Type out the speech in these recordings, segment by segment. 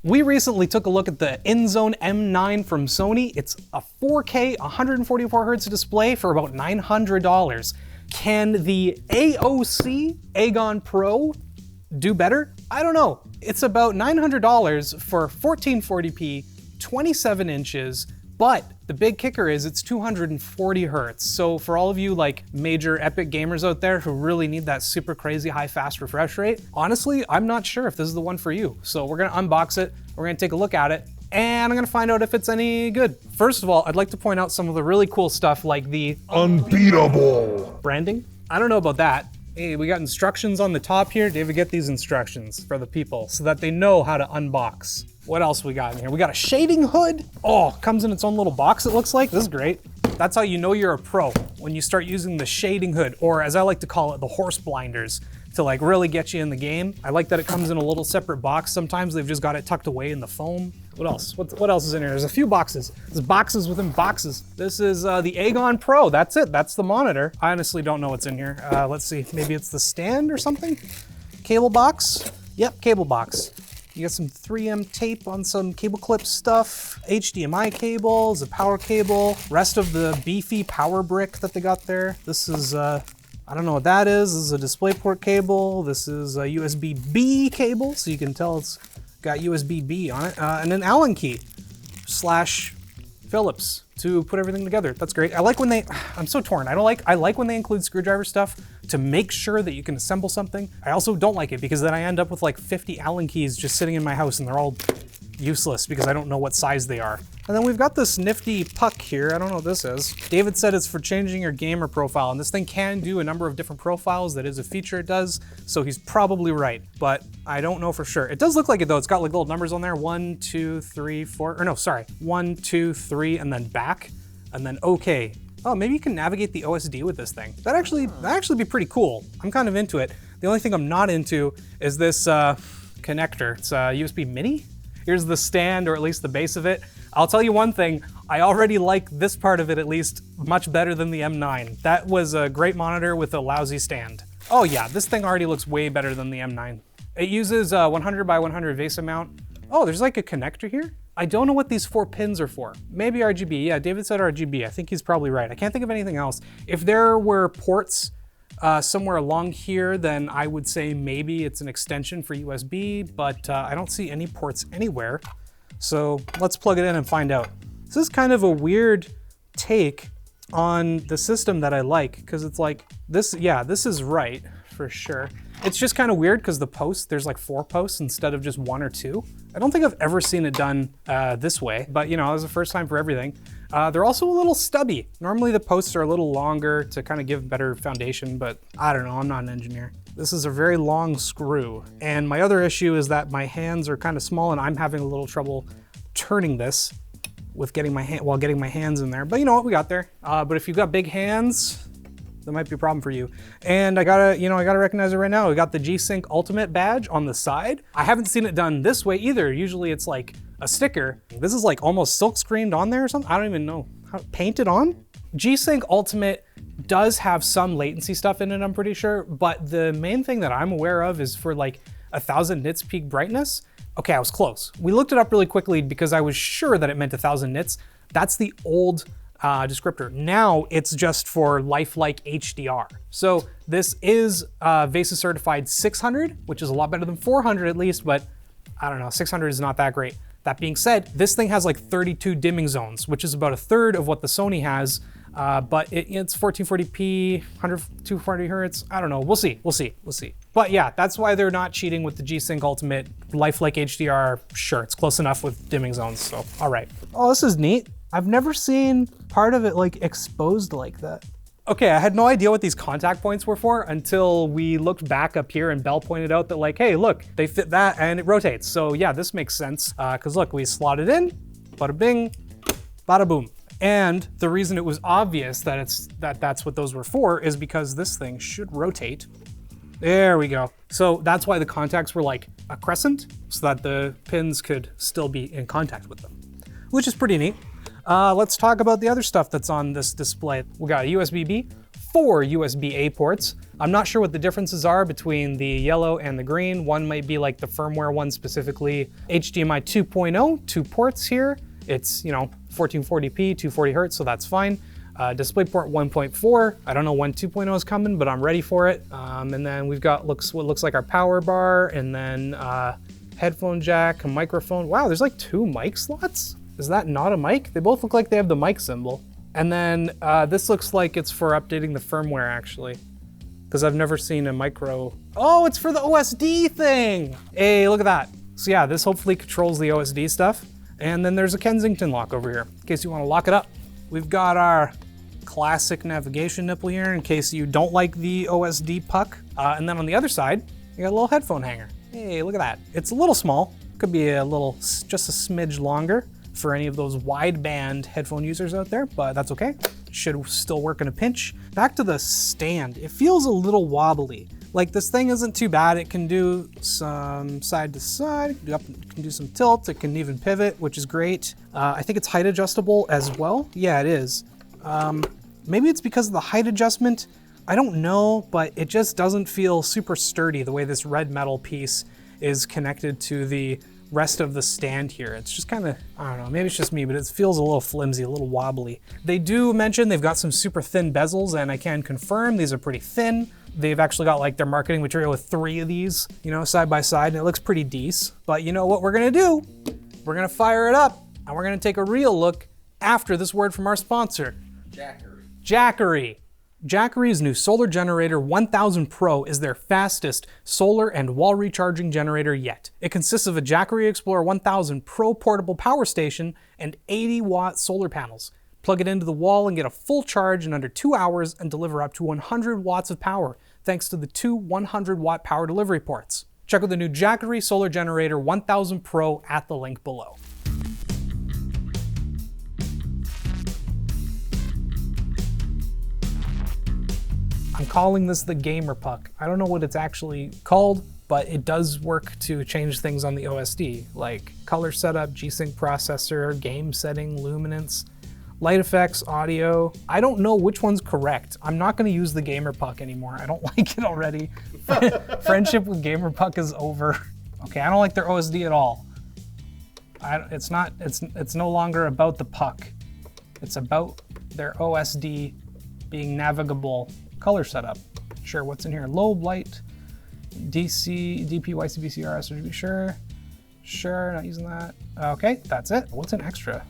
We recently took a look at the InZone M9 from Sony. It's a 4K 144Hz display for about $900. Can the AOC AG274QG Pro do better? I don't know. It's about $900 for 1440p, 27 inches, but the big kicker is it's 240 hertz. So for all of you like major epic gamers out there who really need that super crazy high fast refresh rate, honestly, I'm not sure if this is the one for you. So we're gonna unbox it, we're gonna take a look at it, and I'm gonna find out if it's any good. First of all, I'd like to point out some of the really cool stuff like the unbeatable branding. I don't know about that. Hey, we got instructions on the top here. David, get these instructions for the people so that they know how to unbox. What else we got in here? We got a shading hood. Oh, comes in its own little box, it looks like. This is great. That's how you know you're a pro, when you start using the shading hood, or as I like to call it, the horse blinders, to like really get you in the game. I like that it comes in a little separate box. Sometimes they've just got it tucked away in the foam. What else? What else is in here? There's a few boxes. There's boxes within boxes. This is the AG274 Pro. That's it. That's the monitor. I honestly don't know what's in here. Let's see. Maybe it's the stand or something? Cable box? Yep, cable box. You got some 3M tape on some cable clip stuff, HDMI cables, a power cable, rest of the beefy power brick that they got there. This is, I don't know what that is. This is a DisplayPort cable. This is a USB-B cable, so you can tell it's got USB-B on it. And an Allen key / Phillips to put everything together. That's great. I like when they, I'm so torn. I like when they include screwdriver stuff to make sure that you can assemble something. I also don't like it because then I end up with like 50 Allen keys just sitting in my house and they're all useless because I don't know what size they are. And then we've got this nifty puck here. I don't know what this is. David said it's for changing your gamer profile, and this thing can do a number of different profiles. That is a feature it does, so he's probably right, but I don't know for sure. It does look like it though. It's got like little numbers on there. 1, 2, 3, 4, or no, sorry. 1, 2, 3, and then back, and then okay. Oh, maybe you can navigate the OSD with this thing. That'd actually be pretty cool. I'm kind of into it. The only thing I'm not into is this connector. It's a USB mini. Here's the stand, or at least the base of it. I'll tell you one thing, I already like this part of it at least much better than the M9. That was a great monitor with a lousy stand. Oh yeah, this thing already looks way better than the M9. It uses a 100 by 100 VESA mount. Oh, there's like a connector here? I don't know what these 4 pins are for. Maybe RGB, yeah, David said RGB. I think he's probably right. I can't think of anything else. If there were ports somewhere along here, then I would say maybe it's an extension for USB, but I don't see any ports anywhere. So let's plug it in and find out. This is kind of a weird take on the system that I like, because it's like this, yeah, this is right for sure. It's just kind of weird because the posts, there's like 4 posts instead of just 1 or 2. I don't think I've ever seen it done this way, but you know, it was the first time for everything. They're also a little stubby. Normally the posts are a little longer to kind of give better foundation, but I don't know, I'm not an engineer. This is a very long screw. And my other issue is that my hands are kind of small and I'm having a little trouble turning this with getting my hands in there. But you know what, we got there. But if you've got big hands, that might be a problem for you. And I gotta recognize it right now. We got the G-Sync Ultimate badge on the side. I haven't seen it done this way either. Usually it's like a sticker. This is like almost silk screened on there or something. I don't even know. How painted on? G-Sync Ultimate does have some latency stuff in it, I'm pretty sure, but the main thing that I'm aware of is for like 1000 nits peak brightness. Okay, I was close. We looked it up really quickly because I was sure that it meant 1000 nits. That's the old descriptor. Now it's just for lifelike HDR. So this is VESA certified 600, which is a lot better than 400 at least, but I don't know, 600 is not that great. That being said, this thing has like 32 dimming zones, which is about a third of what the Sony has, but it's 1440p, 240 hertz. I don't know, we'll see. But yeah, that's why they're not cheating with the G-Sync Ultimate lifelike HDR. Sure, it's close enough with dimming zones, so all right. Oh, this is neat. I've never seen part of it like exposed like that. Okay, I had no idea what these contact points were for until we looked back up here and Bell pointed out that like, hey, look, they fit that and it rotates. So yeah, this makes sense. Cause look, we slot it in, bada bing, bada boom. And the reason it was obvious that that's what those were for is because this thing should rotate. There we go. So that's why the contacts were like a crescent, so that the pins could still be in contact with them, which is pretty neat. Let's talk about the other stuff that's on this display. We got a USB-B, 4 USB-A ports. I'm not sure what the differences are between the yellow and the green. One might be like the firmware one specifically. HDMI 2.0, 2 ports here. It's, 1440p, 240 hertz, so that's fine. DisplayPort 1.4. I don't know when 2.0 is coming, but I'm ready for it. And then we've got what looks like our power bar, and then headphone jack, a microphone. Wow, there's like 2 mic slots? Is that not a mic? They both look like they have the mic symbol. And then this looks like it's for updating the firmware actually, because I've never seen a micro. Oh, it's for the OSD thing. Hey, look at that. So yeah, this hopefully controls the OSD stuff. And then there's a Kensington lock over here in case you want to lock it up. We've got our classic navigation nipple here in case you don't like the OSD puck. And then on the other side, you got a little headphone hanger. Hey, look at that. It's a little small. Could be just a smidge longer for any of those wideband headphone users out there, but that's okay. Should still work in a pinch. Back to the stand. It feels a little wobbly. Like this thing isn't too bad. It can do some side to side, it can do some tilt, it can even pivot, which is great. I think it's height adjustable as well. Yeah, it is. Maybe it's because of the height adjustment. I don't know, but it just doesn't feel super sturdy the way this red metal piece is connected to the rest of the stand here. It's just kind of, I don't know, maybe it's just me, but it feels a little flimsy, a little wobbly. They do mention they've got some super thin bezels, and I can confirm these are pretty thin. They've actually got like their marketing material with 3 of these, side by side, and it looks pretty decent. But you know what we're gonna do? We're gonna fire it up, and we're gonna take a real look after this word from our sponsor. Jackery. Jackery. Jackery's new Solar Generator 1000 Pro is their fastest solar and wall recharging generator yet. It consists of a Jackery Explorer 1000 Pro portable power station and 80-watt solar panels. Plug it into the wall and get a full charge in under 2 hours and deliver up to 100 watts of power, thanks to the 2 100-watt power delivery ports. Check out the new Jackery Solar Generator 1000 Pro at the link below. I'm calling this the gamer puck. I don't know what it's actually called, but it does work to change things on the OSD, like color setup, G-Sync processor, game setting, luminance, light effects, audio. I don't know which one's correct. I'm not gonna use the gamer puck anymore. I don't like it already. Friendship with gamer puck is over. Okay, I don't like their OSD at all. It's no longer about the puck. It's about their OSD being navigable color setup. Sure, what's in here? Low light, DC, DP, YCBC, RSRGB, sure, not using that. Okay, that's it. What's an extra?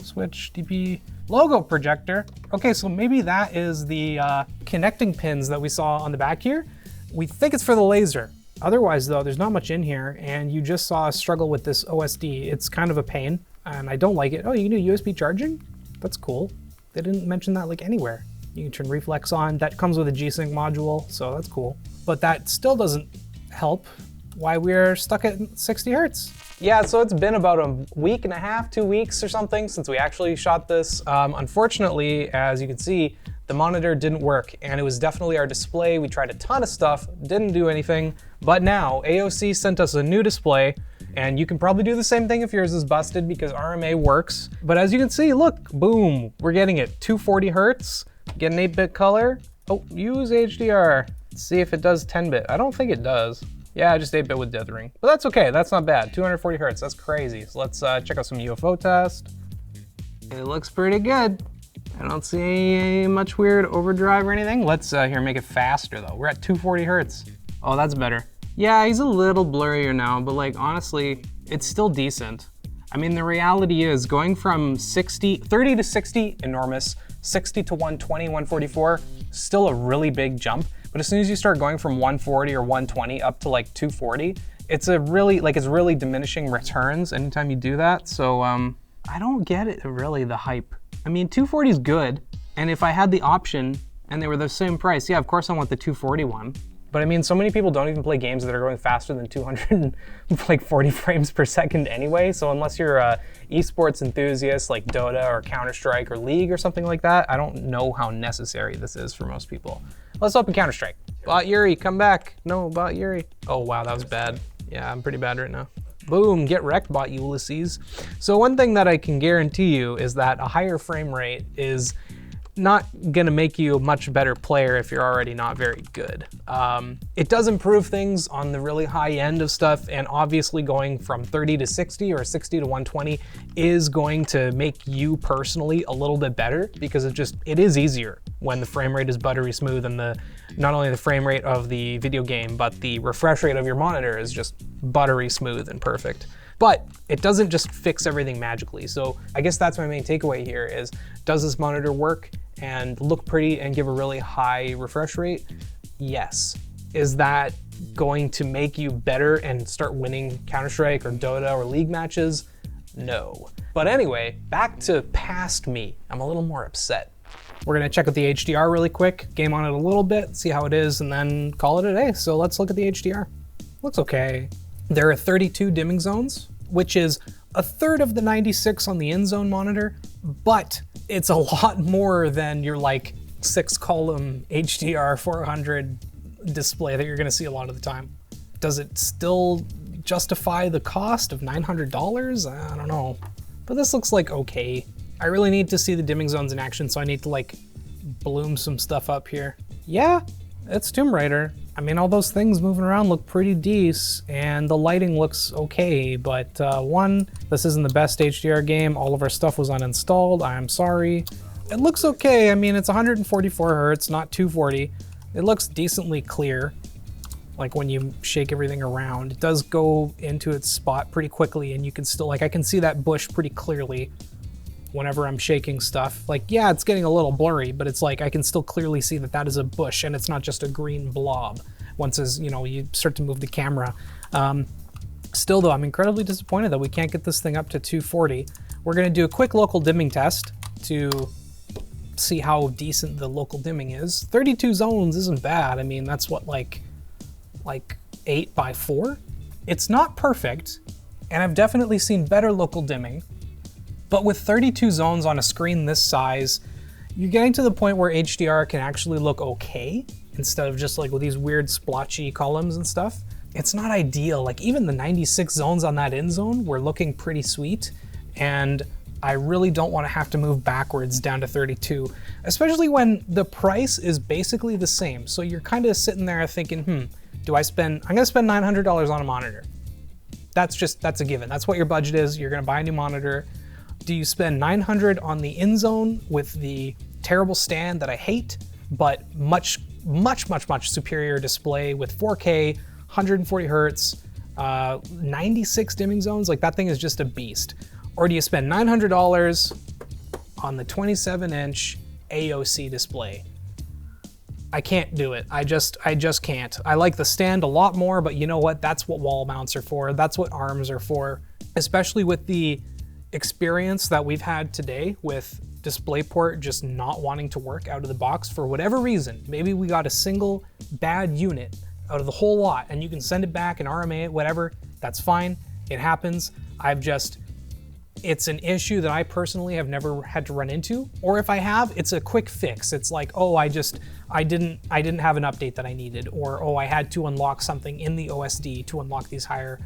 Switch, DP, logo projector. Okay, so maybe that is the connecting pins that we saw on the back here. We think it's for the laser. Otherwise though, there's not much in here, and you just saw us struggle with this OSD. It's kind of a pain, and I don't like it. Oh, you can do USB charging? That's cool. They didn't mention that like anywhere. You can turn reflex on. That comes with a G-Sync module, so that's cool. But that still doesn't help why we're stuck at 60 hertz. Yeah, so it's been about a week and a half, 2 weeks or something since we actually shot this. Unfortunately, as you can see, the monitor didn't work, and it was definitely our display. We tried a ton of stuff, didn't do anything, but now AOC sent us a new display, and you can probably do the same thing if yours is busted because RMA works. But as you can see, look, boom, we're getting it, 240 hertz. Get an 8-bit color. Oh, use HDR. Let's see if it does 10-bit. I don't think it does. Yeah, just 8-bit with dithering. But that's okay, that's not bad. 240 hertz, that's crazy. So let's check out some UFO test. It looks pretty good. I don't see much weird overdrive or anything. Let's here make it faster though. We're at 240 hertz. Oh, that's better. Yeah, he's a little blurrier now, but like honestly, it's still decent. I mean, the reality is going from 30 to 60, enormous. 60 to 120, 144, still a really big jump. But as soon as you start going from 140 or 120 up to like 240, it's really diminishing returns anytime you do that. So I don't get it really, the hype. I mean, 240 is good. And if I had the option and they were the same price, yeah, of course I want the 240 one. But I mean, so many people don't even play games that are going faster than 240 frames per second anyway. So unless you're a esports enthusiast like Dota or Counter-Strike or League or something like that, I don't know how necessary this is for most people. Let's open Counter-Strike. Bot Yuri, come back. No, Bot Yuri. Oh wow, that was bad. Yeah, I'm pretty bad right now. Boom, get wrecked, Bot Ulysses. So one thing that I can guarantee you is that a higher frame rate is not gonna make you a much better player if you're already not very good. It does improve things on the really high end of stuff, and obviously going from 30 to 60 or 60 to 120 is going to make you personally a little bit better, because it is easier when the frame rate is buttery smooth, and not only the frame rate of the video game, but the refresh rate of your monitor is just buttery smooth and perfect. But it doesn't just fix everything magically. So I guess that's my main takeaway here is, does this monitor work and look pretty and give a really high refresh rate? Yes. Is that going to make you better and start winning Counter-Strike or Dota or League matches? No. But anyway, back to past me. I'm a little more upset. We're gonna check out the HDR really quick, game on it a little bit, see how it is, and then call it a day. So let's look at the HDR. Looks okay. There are 32 dimming zones, which is a third of the 96 on the in-zone monitor, but it's a lot more than your like 6-column HDR 400 display that you're gonna see a lot of the time. Does it still justify the cost of $900? I don't know, but this looks like okay. I really need to see the dimming zones in action, so I need to like bloom some stuff up here. Yeah, it's Tomb Raider. I mean, all those things moving around look pretty decent, and the lighting looks okay, but one, this isn't the best HDR game. All of our stuff was uninstalled. I'm sorry. It looks okay. I mean, it's 144 hertz, not 240. It looks decently clear. Like when you shake everything around, it does go into its spot pretty quickly, and you can still, like, I can see that bush pretty clearly whenever I'm shaking stuff. Like, yeah, it's getting a little blurry, but it's like I can still clearly see that that is a bush and it's not just a green blob once as, you know, you start to move the camera. Still though, I'm incredibly disappointed that we can't get this thing up to 240. We're gonna do a quick local dimming test to see how decent the local dimming is. 32 zones isn't bad. I mean, that's what, like 8x4? It's not perfect, and I've definitely seen better local dimming. But with 32 zones on a screen this size, you're getting to the point where HDR can actually look okay, instead of just like with these weird splotchy columns and stuff. It's not ideal. Like even the 96 zones on that in zone were looking pretty sweet, and I really don't want to have to move backwards down to 32, especially when the price is basically the same. So you're kind of sitting there thinking, I'm gonna spend $900 on a monitor. That's a given. That's what your budget is. You're gonna buy a new monitor. Do you spend $900 on the in zone with the terrible stand that I hate, but much superior display with 4K, 140 hertz, 96 dimming zones? Like, that thing is just a beast. Or do you spend $900 on the 27-inch AOC display? I can't do it. I just can't. I like the stand a lot more, but you know what? That's what wall mounts are for. That's what arms are for, especially with the experience that we've had today with DisplayPort just not wanting to work out of the box for whatever reason. Maybe we got a single bad unit out of the whole lot, and you can send it back and RMA it, whatever. That's fine. It happens. It's an issue that I personally have never had to run into, or if I have, it's a quick fix. It's like, oh, I didn't have an update that I needed, or oh, I had to unlock something in the OSD to unlock these higher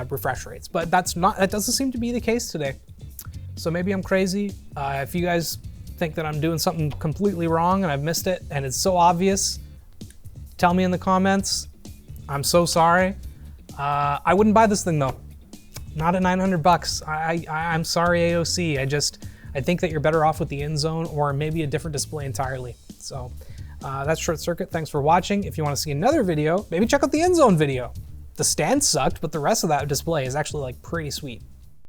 refresh rates. But that doesn't seem to be the case today. So maybe I'm crazy. If you guys think that I'm doing something completely wrong and I've missed it and it's so obvious, tell me in the comments. I'm so sorry. I wouldn't buy this thing though. Not at 900 bucks. I'm sorry, AOC. I think that you're better off with the in zone or maybe a different display entirely. So that's ShortCircuit. Thanks for watching. If you want to see another video, maybe check out the in zone video. The stand sucked, but the rest of that display is actually like pretty sweet.